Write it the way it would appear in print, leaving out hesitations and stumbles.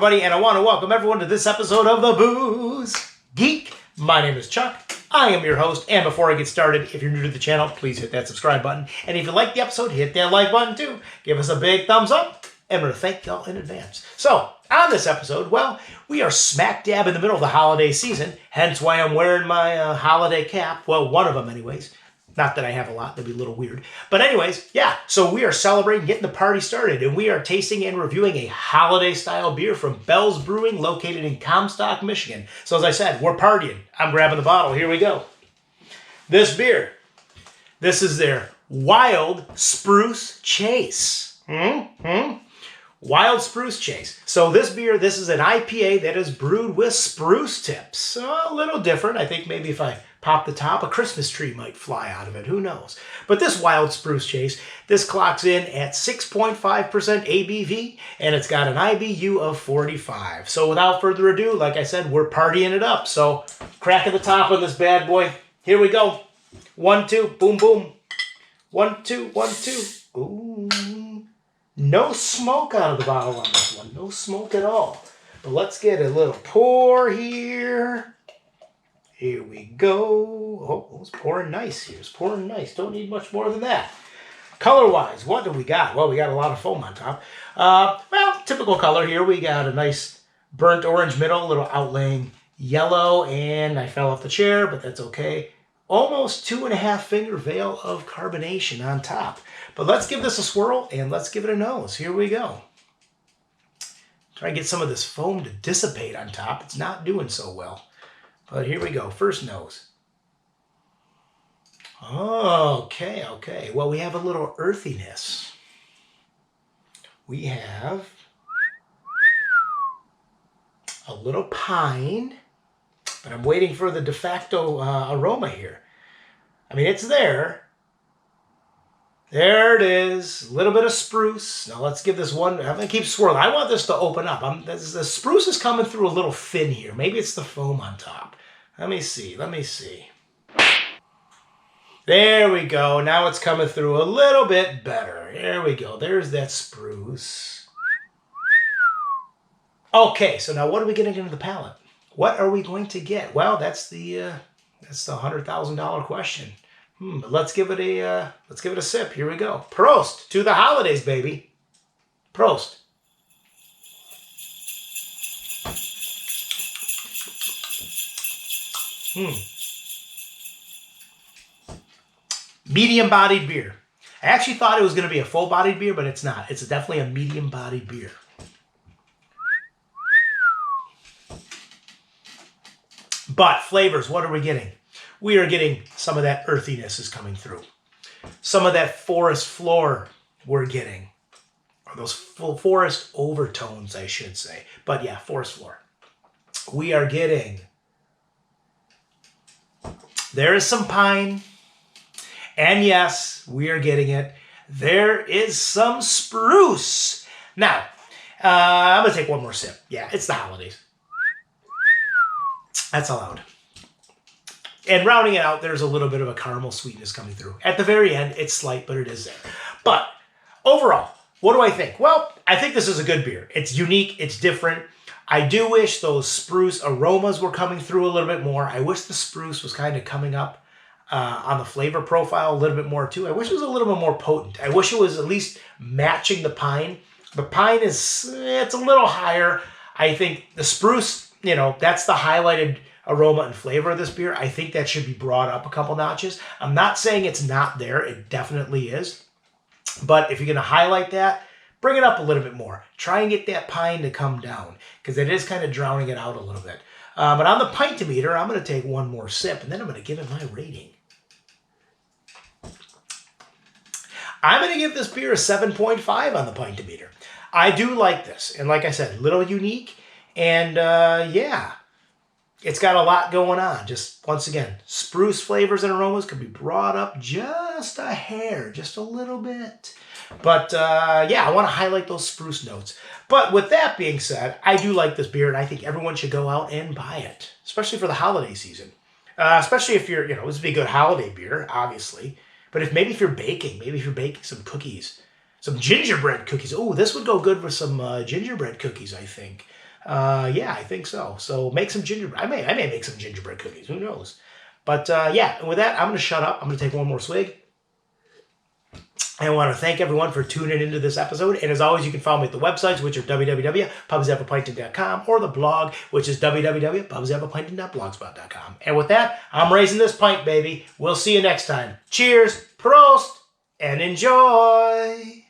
everybody, and I want to welcome everyone to this episode of the Booze Geek. My name is Chuck. I am your host, and before I get started, if you're new to the channel, please hit that subscribe button. And if you like the episode, hit that like button too. Give us a big thumbs up, and we're going to thank y'all in advance. So, on this episode, well, we are smack dab in the middle of the holiday season, hence why I'm wearing my holiday cap. Well, one of them anyways. Not that I have a lot, that'd be a little weird. But anyways, yeah, so we are celebrating, getting the party started, and we are tasting and reviewing a holiday-style beer from BELL'S Brewing, located in Comstock, Michigan. So as I said, we're partying. I'm grabbing the bottle. Here we go. This beer, this is their Wild Spruce Chase. Wild Spruce Chase. So this beer, this is an IPA that is brewed with spruce tips. So a little different. I think maybe if I pop the top, a Christmas tree might fly out of it. Who knows? But this Wild Spruce Chase, this clocks in at 6.5% ABV, and it's got an IBU of 45. So without further ado, like I said, we're partying it up. So cracking the top on this bad boy. Here we go. 1, 2, boom, boom. 1, 2, 1, 2. Ooh. No smoke out of the bottle on this one. No smoke at all. But let's get a little pour here. Here we go. Oh, it's pouring nice here. It's pouring nice. Don't need much more than that. Color-wise, what do we got? Well, we got a lot of foam on top. Well, typical color here. We got a nice burnt orange middle, a little outlaying yellow, and I fell off the chair, but that's okay. Almost 2.5 finger veil of carbonation on top. But let's give this a swirl, and let's give it a nose. Here we go. Try and get some of this foam to dissipate on top. It's not doing so well. But here we go. First nose. Okay, okay. Well, we have a little earthiness. We have a little pine. But I'm waiting for the de facto aroma here. I mean, it's there. There it is. A little bit of spruce. Now let's give this one. I'm going to keep swirling. I want this to open up. The spruce is coming through a little thin here. Maybe it's the foam on top. Let me see. Let me see. There we go. Now it's coming through a little bit better. There we go. There's that spruce. Okay, so now what are we getting into the palate? What are we going to get? Well, that's the $100,000 question. But let's give it a sip. Here we go. Prost to the holidays, baby. Prost. Medium-bodied beer. I actually thought it was going to be a full-bodied beer, but it's not. It's definitely a medium-bodied beer. But flavors, what are we getting? We are getting some of that earthiness is coming through. Some of that forest floor we're getting. Or those forest overtones, I should say. But yeah, forest floor. We are getting... There is some pine. And yes, we are getting it. There is some spruce. Now, I'm going to take one more sip. Yeah, it's the holidays. That's allowed. And rounding it out, there's a little bit of a caramel sweetness coming through. At the very end, it's slight, but it is there. But overall, what do I think? Well, I think this is a good beer. It's unique. It's different. I do wish those spruce aromas were coming through a little bit more. I wish the spruce was kind of coming up on the flavor profile a little bit more too. I wish it was a little bit more potent. I wish it was at least matching the pine. The pine is, it's a little higher. I think the spruce, you know, that's the highlighted aroma and flavor of this beer. I think that should be brought up a couple notches. I'm not saying it's not there. It definitely is. But if you're going to highlight that, bring it up a little bit more. Try and get that pine to come down because it is kind of drowning it out a little bit. But on the pint-o-meter, I'm going to take one more sip and then I'm going to give it my rating. I'm going to give this beer a 7.5 on the pint-o-meter. I do like this. And like I said, a little unique. And yeah, it's got a lot going on. Just once again, spruce flavors and aromas could be brought up just a hair, just a little bit. But yeah, I want to highlight those spruce notes. But with that being said, I do like this beer, and I think everyone should go out and buy it, especially for the holiday season. Especially if you're, you know, this would be a good holiday beer, obviously. But maybe if you're baking some cookies, some gingerbread cookies. Oh, this would go good with some gingerbread cookies, I think. Yeah, I think so. So make some gingerbread. I may make some gingerbread cookies. Who knows? But yeah, and with that, I'm going to shut up. I'm going to take one more swig. I want to thank everyone for tuning into this episode. And as always, you can follow me at the websites, which are www.pubshaveaplanton.com, or the blog, which is www.pubshaveaplanton.blogspot.com. And with that, I'm raising this pint, baby. We'll see you next time. Cheers, prost, and enjoy.